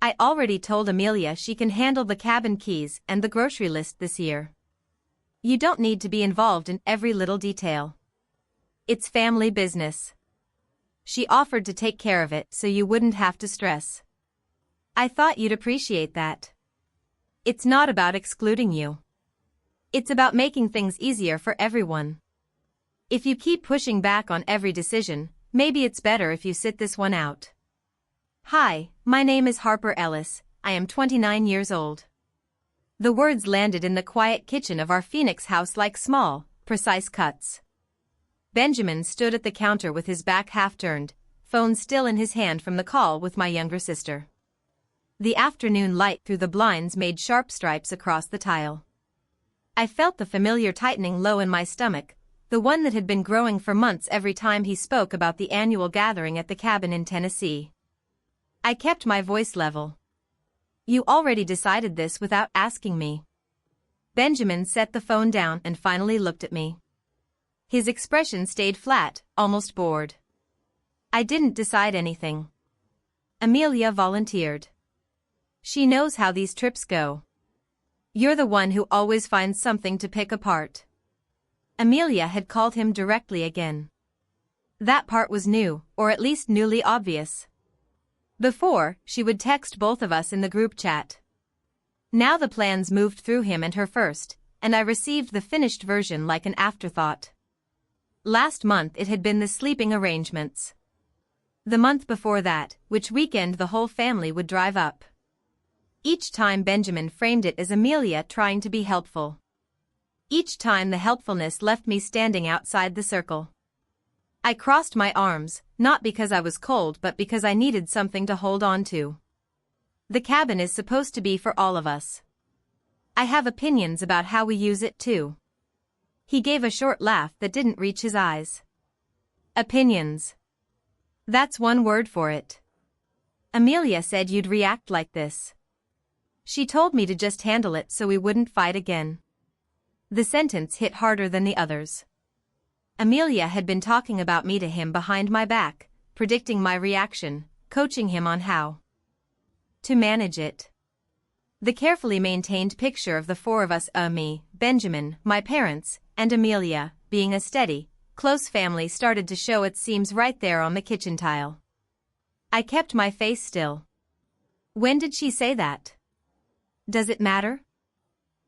I already told Amelia she can handle the cabin keys and the grocery list this year. You don't need to be involved in every little detail. It's family business. She offered to take care of it so you wouldn't have to stress. I thought you'd appreciate that. It's not about excluding you. It's about making things easier for everyone. If you keep pushing back on every decision, maybe it's better if you sit this one out. Hi, my name is Harper Ellis, I am 29 years old. The words landed in the quiet kitchen of our Phoenix house like small, precise cuts. Benjamin stood at the counter with his back half turned, phone still in his hand from the call with my younger sister. The afternoon light through the blinds made sharp stripes across the tile. I felt the familiar tightening low in my stomach, the one that had been growing for months every time he spoke about the annual gathering at the cabin in Tennessee. I kept my voice level. You already decided this without asking me. Benjamin set the phone down and finally looked at me. His expression stayed flat, almost bored. I didn't decide anything. Amelia volunteered. She knows how these trips go. You're the one who always finds something to pick apart. Amelia had called him directly again. That part was new, or at least newly obvious. Before, she would text both of us in the group chat. Now the plans moved through him and her first, and I received the finished version like an afterthought. Last month it had been the sleeping arrangements. The month before that, which weekend the whole family would drive up. Each time Benjamin framed it as Amelia trying to be helpful. Each time the helpfulness left me standing outside the circle. I crossed my arms, not because I was cold but because I needed something to hold on to. The cabin is supposed to be for all of us. I have opinions about how we use it too. He gave a short laugh that didn't reach his eyes. Opinions. That's one word for it. Amelia said you'd react like this. She told me to just handle it so we wouldn't fight again. The sentence hit harder than the others. Amelia had been talking about me to him behind my back, predicting my reaction, coaching him on how to manage it. The carefully maintained picture of the four of us, me, Benjamin, my parents, and Amelia, being a steady, close family started to show its seams right there on the kitchen tile. I kept my face still. When did she say that? Does it matter?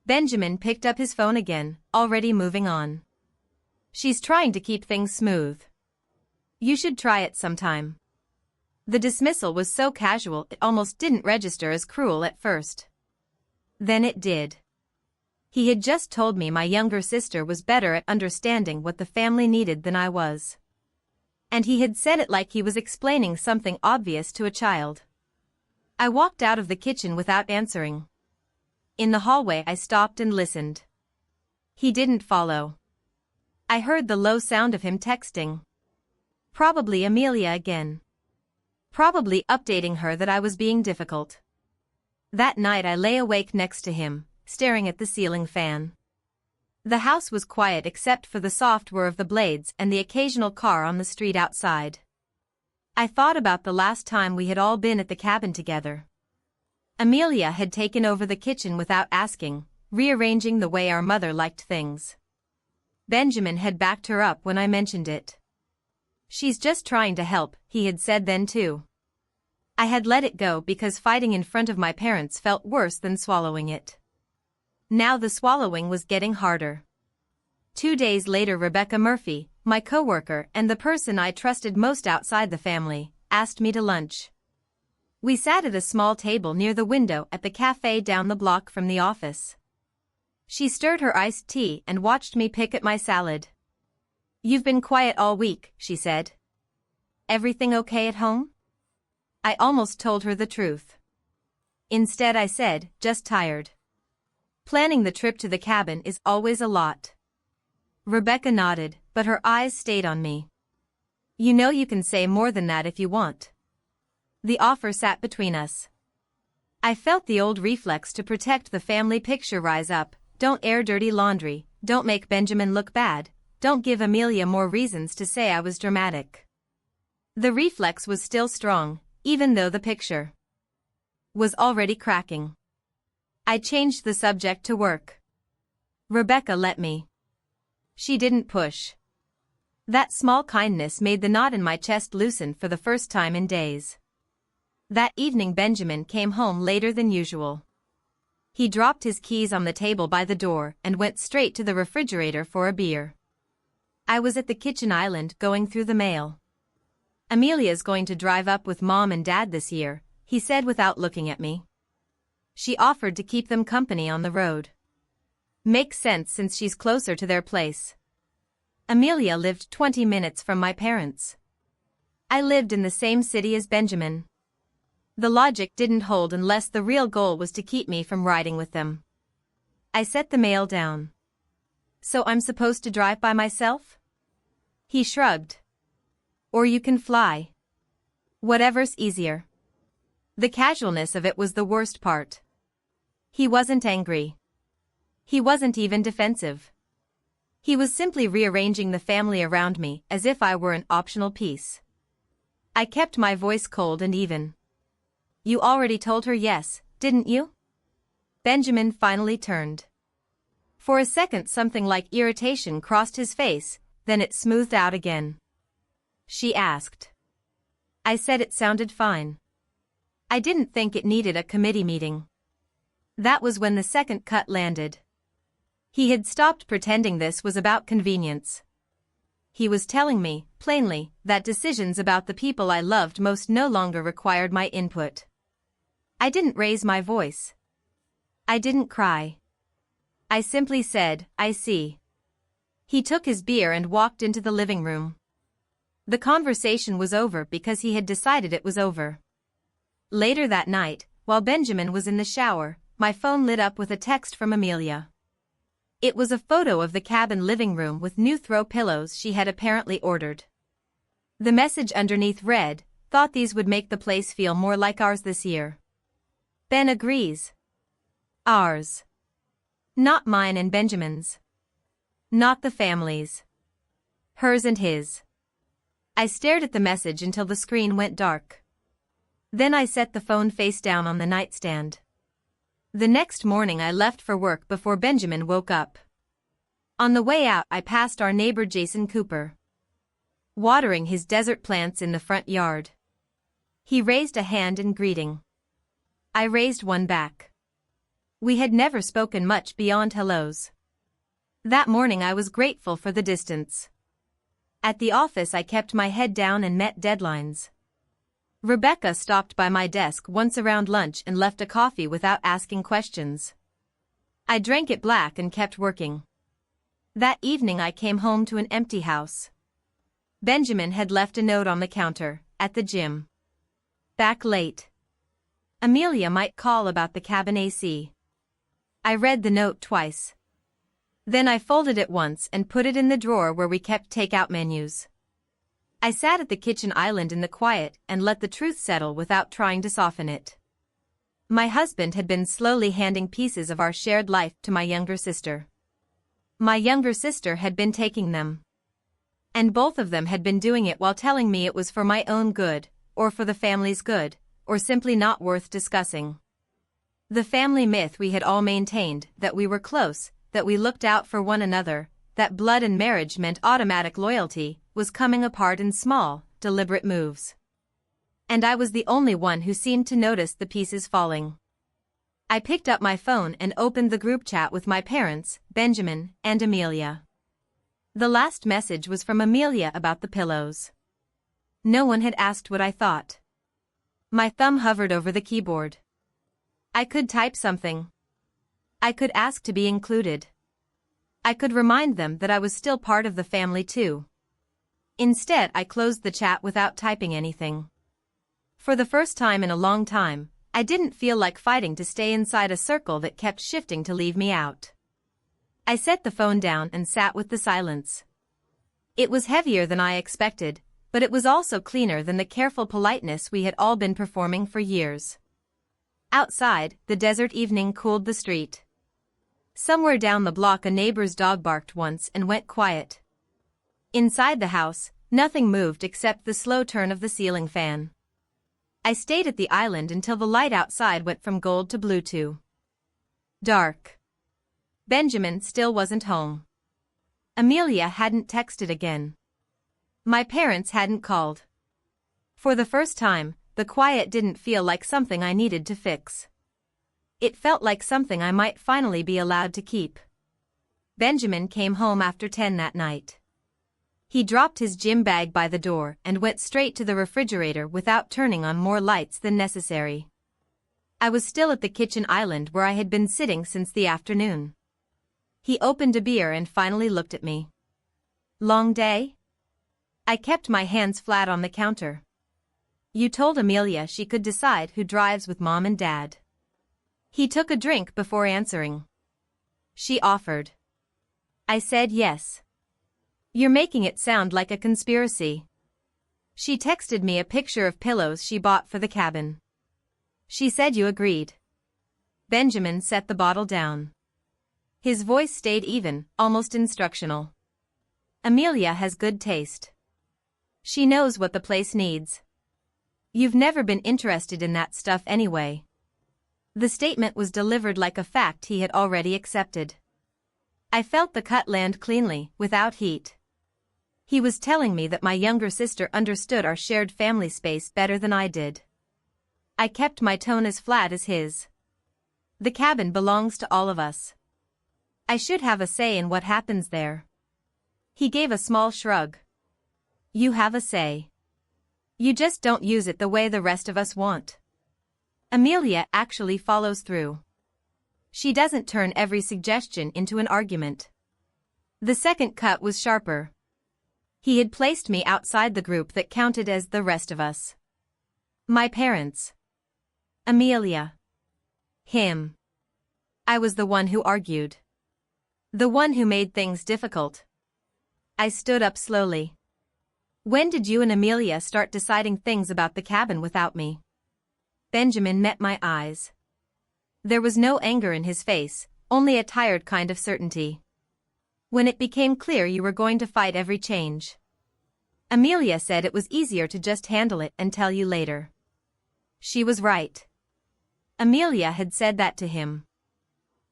Benjamin picked up his phone again, already moving on. She's trying to keep things smooth. You should try it sometime. The dismissal was so casual it almost didn't register as cruel at first. Then it did. He had just told me my younger sister was better at understanding what the family needed than I was. And he had said it like he was explaining something obvious to a child. I walked out of the kitchen without answering. In the hallway I stopped and listened. He didn't follow. I heard the low sound of him texting. Probably Amelia again. Probably updating her that I was being difficult. That night I lay awake next to him, staring at the ceiling fan. The house was quiet except for the soft whir of the blades and the occasional car on the street outside. I thought about the last time we had all been at the cabin together. Amelia had taken over the kitchen without asking, rearranging the way our mother liked things. Benjamin had backed her up when I mentioned it. She's just trying to help, he had said then too. I had let it go because fighting in front of my parents felt worse than swallowing it. Now the swallowing was getting harder. 2 days later Rebecca Murphy, my coworker and the person I trusted most outside the family, asked me to lunch. We sat at a small table near the window at the cafe down the block from the office. She stirred her iced tea and watched me pick at my salad. You've been quiet all week, she said. Everything okay at home? I almost told her the truth. Instead I said, just tired. Planning the trip to the cabin is always a lot. Rebecca nodded, but her eyes stayed on me. You know you can say more than that if you want. The offer sat between us. I felt the old reflex to protect the family picture rise up. Don't air dirty laundry, don't make Benjamin look bad, don't give Amelia more reasons to say I was dramatic. The reflex was still strong, even though the picture was already cracking. I changed the subject to work. Rebecca let me. She didn't push. That small kindness made the knot in my chest loosen for the first time in days. That evening Benjamin came home later than usual. He dropped his keys on the table by the door and went straight to the refrigerator for a beer. I was at the kitchen island going through the mail. Amelia's going to drive up with Mom and Dad this year, he said without looking at me. She offered to keep them company on the road. Makes sense since she's closer to their place. Amelia lived 20 minutes from my parents. I lived in the same city as Benjamin. The logic didn't hold unless the real goal was to keep me from riding with them. I set the mail down. So I'm supposed to drive by myself? He shrugged. Or you can fly. Whatever's easier. The casualness of it was the worst part. He wasn't angry. He wasn't even defensive. He was simply rearranging the family around me as if I were an optional piece. I kept my voice cold and even. You already told her yes, didn't you? Benjamin finally turned. For a second something like irritation crossed his face, then it smoothed out again. She asked. I said it sounded fine. I didn't think it needed a committee meeting. That was when the second cut landed. He had stopped pretending this was about convenience. He was telling me, plainly, that decisions about the people I loved most no longer required my input. I didn't raise my voice. I didn't cry. I simply said, I see. He took his beer and walked into the living room. The conversation was over because he had decided it was over. Later that night, while Benjamin was in the shower, my phone lit up with a text from Amelia. It was a photo of the cabin living room with new throw pillows she had apparently ordered. The message underneath read, "Thought these would make the place feel more like ours this year." Ben agrees. Ours. Not mine and Benjamin's. Not the family's. Hers and his. I stared at the message until the screen went dark. Then I set the phone face down on the nightstand. The next morning I left for work before Benjamin woke up. On the way out I passed our neighbor Jason Cooper, watering his desert plants in the front yard. He raised a hand in greeting. I raised one back. We had never spoken much beyond hellos. That morning I was grateful for the distance. At the office I kept my head down and met deadlines. Rebecca stopped by my desk once around lunch and left a coffee without asking questions. I drank it black and kept working. That evening I came home to an empty house. Benjamin had left a note on the counter, at the gym. Back late. Amelia might call about the cabin AC. I read the note twice. Then I folded it once and put it in the drawer where we kept takeout menus. I sat at the kitchen island in the quiet and let the truth settle without trying to soften it. My husband had been slowly handing pieces of our shared life to my younger sister. My younger sister had been taking them. And both of them had been doing it while telling me it was for my own good, or for the family's good, or simply not worth discussing. The family myth we had all maintained, that we were close, that we looked out for one another, that blood and marriage meant automatic loyalty, was coming apart in small, deliberate moves. And I was the only one who seemed to notice the pieces falling. I picked up my phone and opened the group chat with my parents, Benjamin, and Amelia. The last message was from Amelia about the pillows. No one had asked what I thought. My thumb hovered over the keyboard. I could type something. I could ask to be included. I could remind them that I was still part of the family too. Instead, I closed the chat without typing anything. For the first time in a long time, I didn't feel like fighting to stay inside a circle that kept shifting to leave me out. I set the phone down and sat with the silence. It was heavier than I expected, but it was also cleaner than the careful politeness we had all been performing for years. Outside, the desert evening cooled the street. Somewhere down the block a neighbor's dog barked once and went quiet. Inside the house, nothing moved except the slow turn of the ceiling fan. I stayed at the island until the light outside went from gold to blue to dark. Benjamin still wasn't home. Amelia hadn't texted again. My parents hadn't called. For the first time, the quiet didn't feel like something I needed to fix. It felt like something I might finally be allowed to keep. Benjamin came home after 10 that night. He dropped his gym bag by the door and went straight to the refrigerator without turning on more lights than necessary. I was still at the kitchen island where I had been sitting since the afternoon. He opened a beer and finally looked at me. Long day? I kept my hands flat on the counter. You told Amelia she could decide who drives with Mom and Dad. He took a drink before answering. She offered. I said yes. You're making it sound like a conspiracy. She texted me a picture of pillows she bought for the cabin. She said you agreed. Benjamin set the bottle down. His voice stayed even, almost instructional. Amelia has good taste. She knows what the place needs. You've never been interested in that stuff anyway. The statement was delivered like a fact he had already accepted. I felt the cut land cleanly, without heat. He was telling me that my younger sister understood our shared family space better than I did. I kept my tone as flat as his. The cabin belongs to all of us. I should have a say in what happens there. He gave a small shrug. You have a say. You just don't use it the way the rest of us want. Amelia actually follows through. She doesn't turn every suggestion into an argument. The second cut was sharper. He had placed me outside the group that counted as the rest of us. My parents. Amelia. Him. I was the one who argued. The one who made things difficult. I stood up slowly. When did you and Amelia start deciding things about the cabin without me? Benjamin met my eyes. There was no anger in his face, only a tired kind of certainty. When it became clear you were going to fight every change. Amelia said it was easier to just handle it and tell you later. She was right. Amelia had said that to him.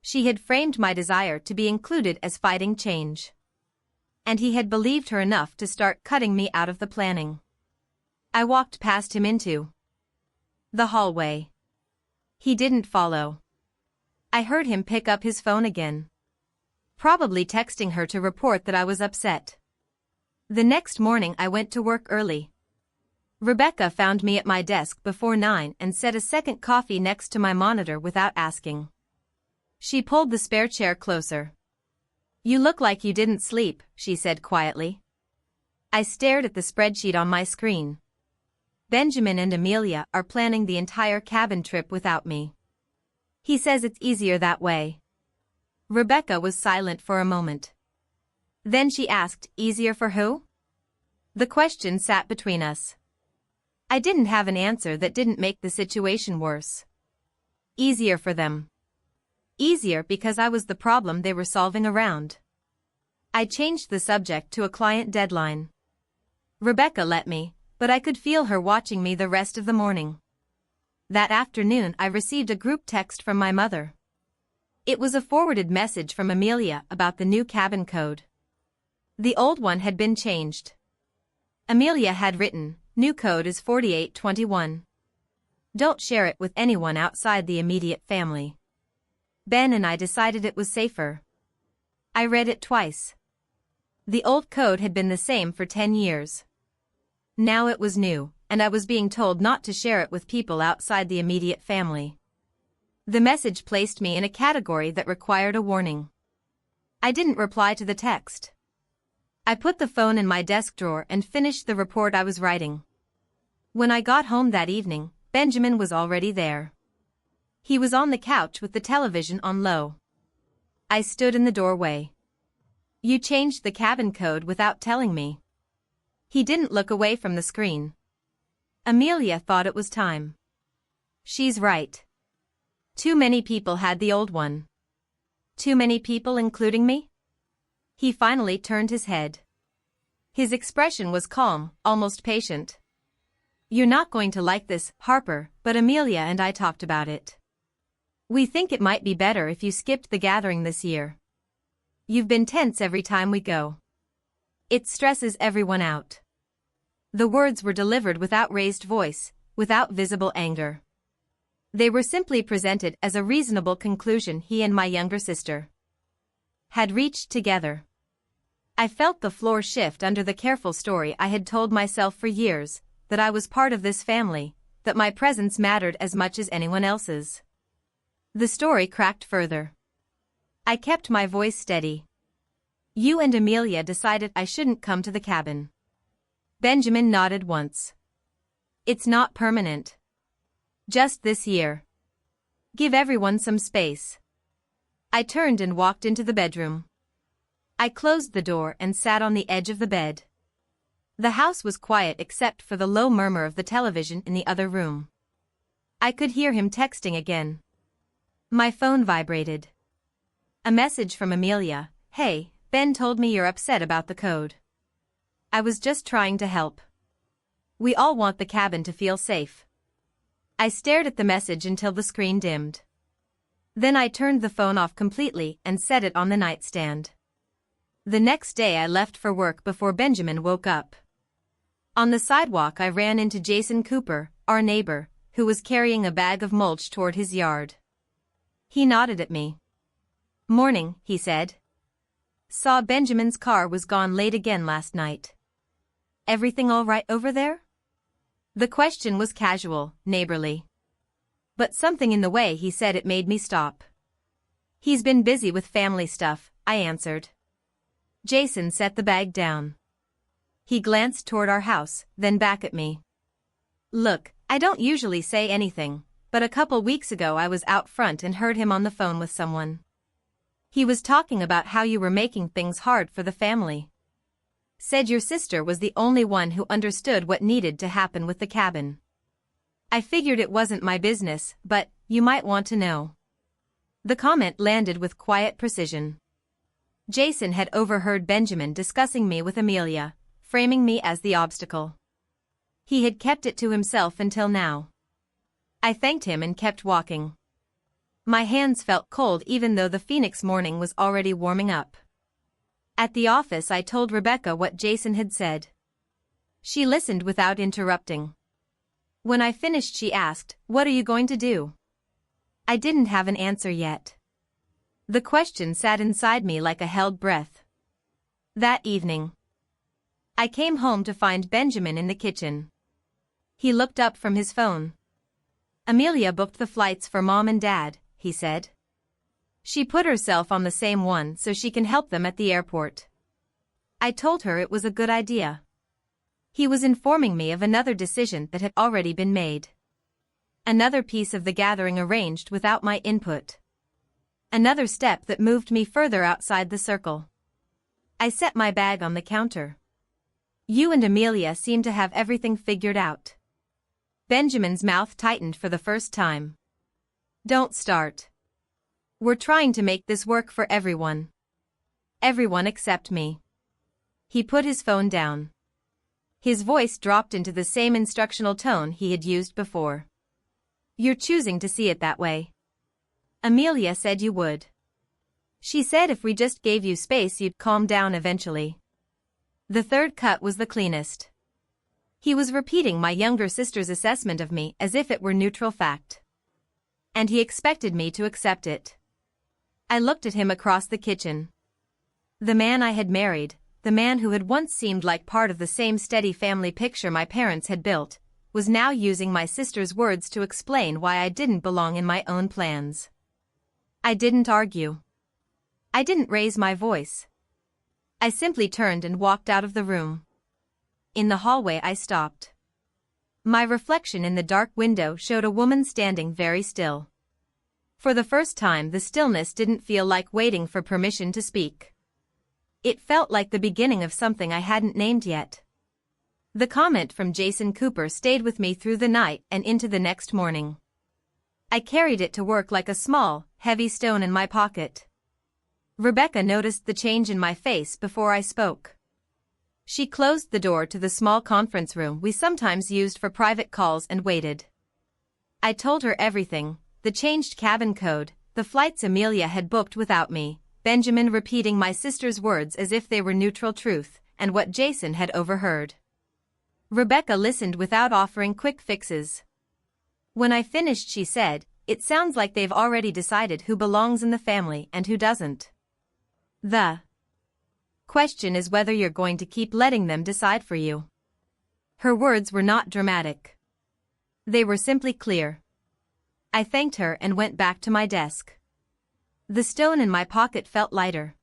She had framed my desire to be included as fighting change. And he had believed her enough to start cutting me out of the planning. I walked past him into the hallway. He didn't follow. I heard him pick up his phone again. Probably texting her to report that I was upset. The next morning I went to work early. Rebecca found me at my desk before 9 and set a second coffee next to my monitor without asking. She pulled the spare chair closer. You look like you didn't sleep, she said quietly. I stared at the spreadsheet on my screen. Benjamin and Amelia are planning the entire cabin trip without me. He says it's easier that way. Rebecca was silent for a moment. Then she asked, easier for who? The question sat between us. I didn't have an answer that didn't make the situation worse. Easier for them. Easier because I was the problem they were solving around. I changed the subject to a client deadline. Rebecca let me, but I could feel her watching me the rest of the morning. That afternoon I received a group text from my mother. It was a forwarded message from Amelia about the new cabin code. The old one had been changed. Amelia had written, new code is 4821. Don't share it with anyone outside the immediate family. Ben and I decided it was safer. I read it twice. The old code had been the same for 10 years. Now it was new, and I was being told not to share it with people outside the immediate family. The message placed me in a category that required a warning. I didn't reply to the text. I put the phone in my desk drawer and finished the report I was writing. When I got home that evening, Benjamin was already there. He was on the couch with the television on low. I stood in the doorway. You changed the cabin code without telling me. He didn't look away from the screen. Amelia thought it was time. She's right. Too many people had the old one. Too many people including me? He finally turned his head. His expression was calm, almost patient. You're not going to like this, Harper, but Amelia and I talked about it. We think it might be better if you skipped the gathering this year. You've been tense every time we go. It stresses everyone out. The words were delivered without raised voice, without visible anger. They were simply presented as a reasonable conclusion he and my younger sister had reached together. I felt the floor shift under the careful story I had told myself for years, that I was part of this family, that my presence mattered as much as anyone else's. The story cracked further. I kept my voice steady. You and Amelia decided I shouldn't come to the cabin. Benjamin nodded once. It's not permanent. Just this year. Give everyone some space. I turned and walked into the bedroom. I closed the door and sat on the edge of the bed. The house was quiet except for the low murmur of the television in the other room. I could hear him texting again. My phone vibrated. A message from Amelia. Hey, Ben told me you're upset about the code. I was just trying to help. We all want the cabin to feel safe. I stared at the message until the screen dimmed. Then I turned the phone off completely and set it on the nightstand. The next day I left for work before Benjamin woke up. On the sidewalk I ran into Jason Cooper, our neighbor, who was carrying a bag of mulch toward his yard. He nodded at me. Morning, he said. Saw Benjamin's car was gone late again last night. Everything all right over there? The question was casual, neighborly. But something in the way he said it made me stop. He's been busy with family stuff, I answered. Jason set the bag down. He glanced toward our house, then back at me. Look, I don't usually say anything, but a couple weeks ago I was out front and heard him on the phone with someone. He was talking about how you were making things hard for the family. Said your sister was the only one who understood what needed to happen with the cabin. I figured it wasn't my business, but you might want to know. The comment landed with quiet precision. Jason had overheard Benjamin discussing me with Amelia, framing me as the obstacle. He had kept it to himself until now. I thanked him and kept walking. My hands felt cold even though the Phoenix morning was already warming up. At the office I told Rebecca what Jason had said. She listened without interrupting. When I finished she asked, "What are you going to do?" I didn't have an answer yet. The question sat inside me like a held breath. That evening, I came home to find Benjamin in the kitchen. He looked up from his phone. Amelia booked the flights for Mom and Dad, he said. She put herself on the same one so she can help them at the airport. I told her it was a good idea. He was informing me of another decision that had already been made. Another piece of the gathering arranged without my input. Another step that moved me further outside the circle. I set my bag on the counter. You and Amelia seem to have everything figured out. Benjamin's mouth tightened for the first time. Don't start. We're trying to make this work for everyone. Everyone except me. He put his phone down. His voice dropped into the same instructional tone he had used before. You're choosing to see it that way. Amelia said you would. She said if we just gave you space you'd calm down eventually. The third cut was the cleanest. He was repeating my younger sister's assessment of me as if it were neutral fact. And he expected me to accept it. I looked at him across the kitchen. The man I had married, the man who had once seemed like part of the same steady family picture my parents had built, was now using my sister's words to explain why I didn't belong in my own plans. I didn't argue. I didn't raise my voice. I simply turned and walked out of the room. In the hallway I stopped. My reflection in the dark window showed a woman standing very still. For the first time the stillness didn't feel like waiting for permission to speak. It felt like the beginning of something I hadn't named yet. The comment from Jason Cooper stayed with me through the night and into the next morning. I carried it to work like a small, heavy stone in my pocket. Rebecca noticed the change in my face before I spoke. She closed the door to the small conference room we sometimes used for private calls and waited. I told her everything, the changed cabin code, the flights Amelia had booked without me, Benjamin repeating my sister's words as if they were neutral truth, and what Jason had overheard. Rebecca listened without offering quick fixes. When I finished, she said, "It sounds like they've already decided who belongs in the family and who doesn't. The question is whether you're going to keep letting them decide for you." Her words were not dramatic. They were simply clear. I thanked her and went back to my desk. The stone in my pocket felt lighter.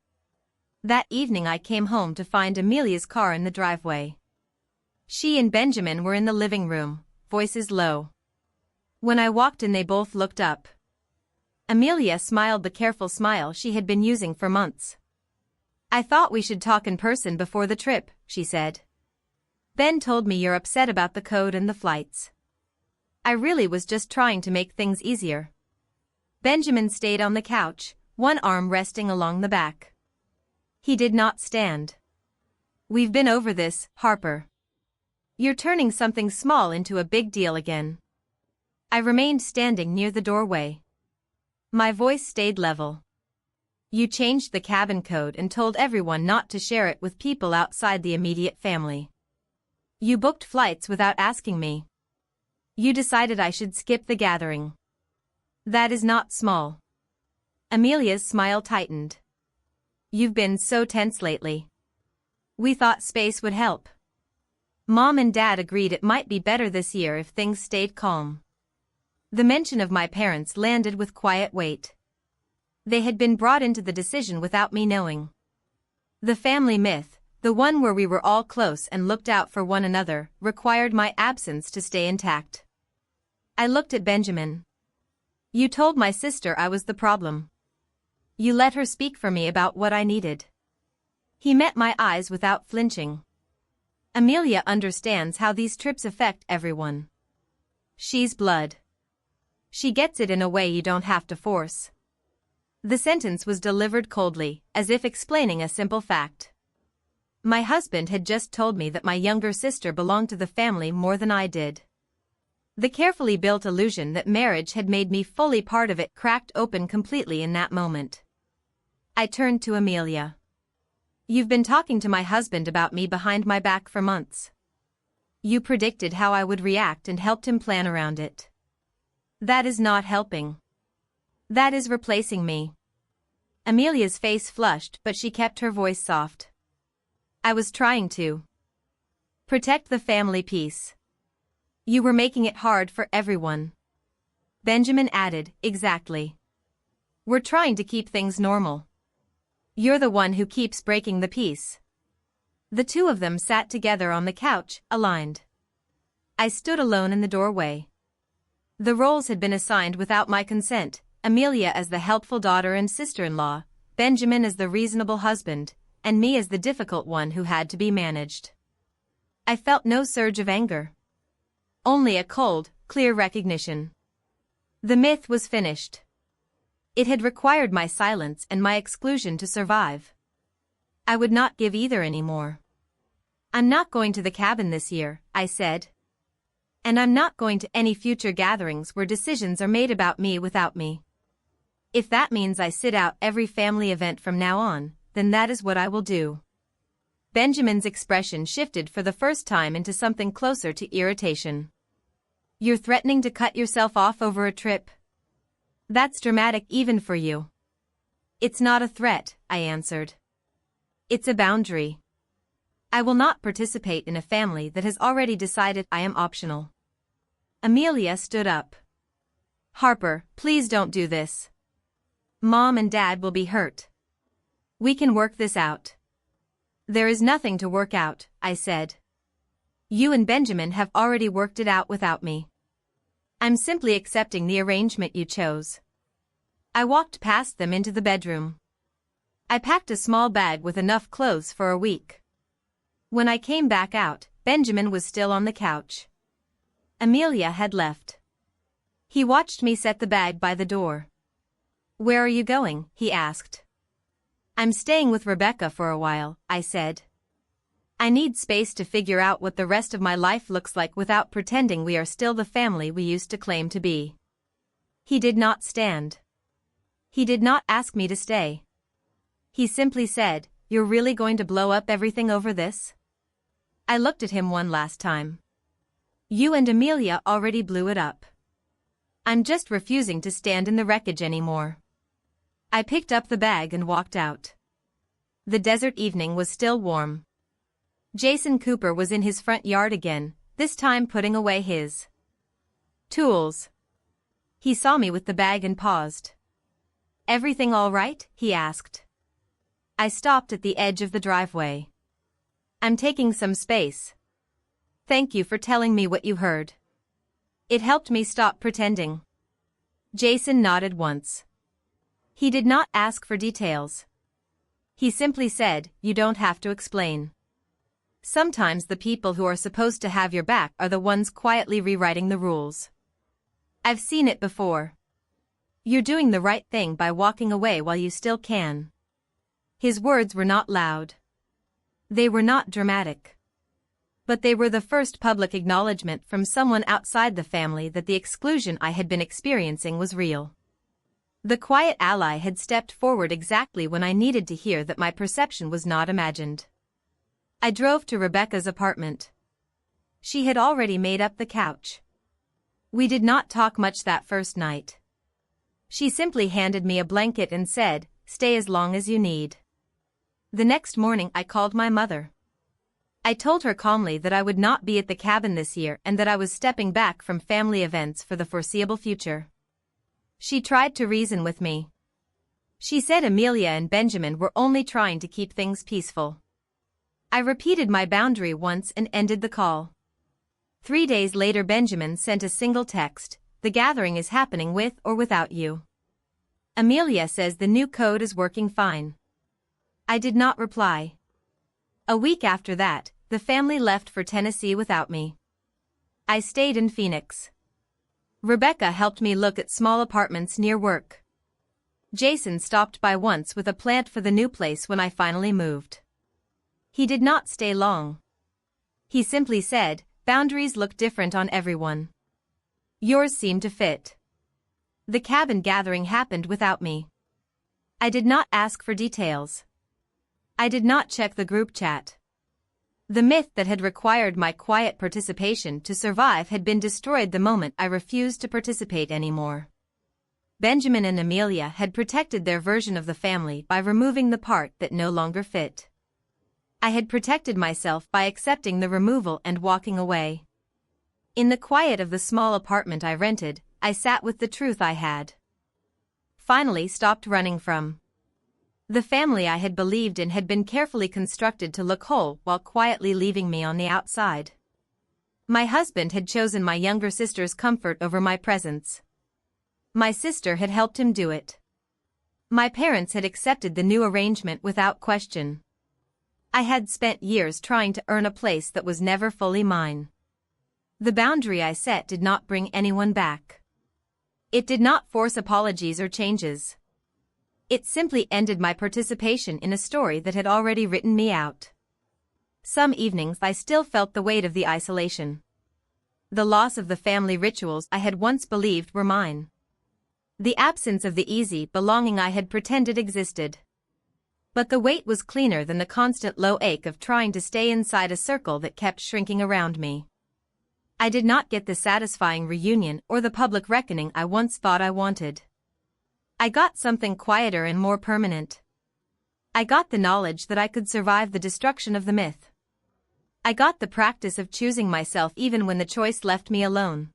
That evening I came home to find Amelia's car in the driveway. She and Benjamin were in the living room, voices low. When I walked in, they both looked up. Amelia smiled the careful smile she had been using for months. "I thought we should talk in person before the trip," she said. "Ben told me you're upset about the code and the flights." I really was just trying to make things easier. Benjamin stayed on the couch, one arm resting along the back. He did not stand. "We've been over this, Harper. You're turning something small into a big deal again." I remained standing near the doorway. My voice stayed level. "You changed the cabin code and told everyone not to share it with people outside the immediate family. You booked flights without asking me. You decided I should skip the gathering. That is not small." Amelia's smile tightened. "You've been so tense lately. We thought space would help. Mom and Dad agreed it might be better this year if things stayed calm." The mention of my parents landed with quiet weight. They had been brought into the decision without me knowing. The family myth, the one where we were all close and looked out for one another, required my absence to stay intact. I looked at Benjamin. "You told my sister I was the problem. You let her speak for me about what I needed." He met my eyes without flinching. "Amelia understands how these trips affect everyone. She's blood. She gets it in a way you don't have to force." The sentence was delivered coldly, as if explaining a simple fact. My husband had just told me that my younger sister belonged to the family more than I did. The carefully built illusion that marriage had made me fully part of it cracked open completely in that moment. I turned to Amelia. "You've been talking to my husband about me behind my back for months. You predicted how I would react and helped him plan around it. That is not helping. That is replacing me." Amelia's face flushed, but she kept her voice soft. "I was trying to protect the family peace. You were making it hard for everyone." Benjamin added, "Exactly. We're trying to keep things normal. You're the one who keeps breaking the peace." The two of them sat together on the couch, aligned. I stood alone in the doorway. The roles had been assigned without my consent, Amelia as the helpful daughter and sister-in-law, Benjamin as the reasonable husband, and me as the difficult one who had to be managed. I felt no surge of anger. Only a cold, clear recognition. The myth was finished. It had required my silence and my exclusion to survive. I would not give either anymore. "I'm not going to the cabin this year," I said. "And I'm not going to any future gatherings where decisions are made about me without me. If that means I sit out every family event from now on, then that is what I will do." Benjamin's expression shifted for the first time into something closer to irritation. "You're threatening to cut yourself off over a trip? That's dramatic even for you." "It's not a threat," I answered. "It's a boundary. I will not participate in a family that has already decided I am optional." Amelia stood up. "Harper, please don't do this. Mom and Dad will be hurt. We can work this out." "There is nothing to work out," I said. "You and Benjamin have already worked it out without me. I'm simply accepting the arrangement you chose." I walked past them into the bedroom. I packed a small bag with enough clothes for a week. When I came back out, Benjamin was still on the couch. Amelia had left. He watched me set the bag by the door. "Where are you going?" he asked. "I'm staying with Rebecca for a while," I said. I need space to figure out what the rest of my life looks like without pretending we are still the family we used to claim to be. He did not stand. He did not ask me to stay. He simply said, "You're really going to blow up everything over this?" I looked at him one last time. "You and Amelia already blew it up. I'm just refusing to stand in the wreckage anymore." I picked up the bag and walked out. The desert evening was still warm. Jason Cooper was in his front yard again, this time putting away his tools. He saw me with the bag and paused. "Everything all right?" he asked. I stopped at the edge of the driveway. "I'm taking some space. Thank you for telling me what you heard. It helped me stop pretending." Jason nodded once. He did not ask for details. He simply said, "You don't have to explain." Sometimes the people who are supposed to have your back are the ones quietly rewriting the rules. I've seen it before. You're doing the right thing by walking away while you still can. His words were not loud. They were not dramatic. But they were the first public acknowledgement from someone outside the family that the exclusion I had been experiencing was real. The quiet ally had stepped forward exactly when I needed to hear that my perception was not imagined. I drove to Rebecca's apartment. She had already made up the couch. We did not talk much that first night. She simply handed me a blanket and said, "Stay as long as you need." The next morning I called my mother. I told her calmly that I would not be at the cabin this year and that I was stepping back from family events for the foreseeable future. She tried to reason with me. She said Amelia and Benjamin were only trying to keep things peaceful. I repeated my boundary once and ended the call. 3 days later Benjamin sent a single text, "The gathering is happening with or without you. Amelia says the new code is working fine." I did not reply. A week after that, the family left for Tennessee without me. I stayed in Phoenix. Rebecca helped me look at small apartments near work. Jason stopped by once with a plant for the new place when I finally moved. He did not stay long. He simply said, "Boundaries look different on everyone. Yours seem to fit." The cabin gathering happened without me. I did not ask for details. I did not check the group chat. The myth that had required my quiet participation to survive had been destroyed the moment I refused to participate anymore. Benjamin and Amelia had protected their version of the family by removing the part that no longer fit. I had protected myself by accepting the removal and walking away. In the quiet of the small apartment I rented, I sat with the truth I had finally stopped running from. The family I had believed in had been carefully constructed to look whole while quietly leaving me on the outside. My husband had chosen my younger sister's comfort over my presence. My sister had helped him do it. My parents had accepted the new arrangement without question. I had spent years trying to earn a place that was never fully mine. The boundary I set did not bring anyone back. It did not force apologies or changes. It simply ended my participation in a story that had already written me out. Some evenings I still felt the weight of the isolation. The loss of the family rituals I had once believed were mine. The absence of the easy belonging I had pretended existed. But the weight was cleaner than the constant low ache of trying to stay inside a circle that kept shrinking around me. I did not get the satisfying reunion or the public reckoning I once thought I wanted. I got something quieter and more permanent. I got the knowledge that I could survive the destruction of the myth. I got the practice of choosing myself even when the choice left me alone.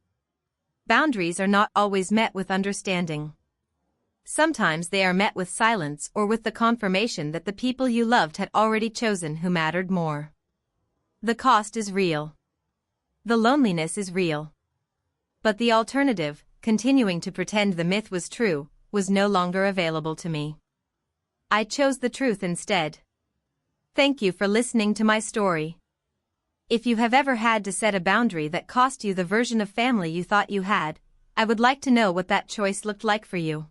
Boundaries are not always met with understanding. Sometimes they are met with silence or with the confirmation that the people you loved had already chosen who mattered more. The cost is real. The loneliness is real. But the alternative, continuing to pretend the myth was true, was no longer available to me. I chose the truth instead. Thank you for listening to my story. If you have ever had to set a boundary that cost you the version of family you thought you had, I would like to know what that choice looked like for you.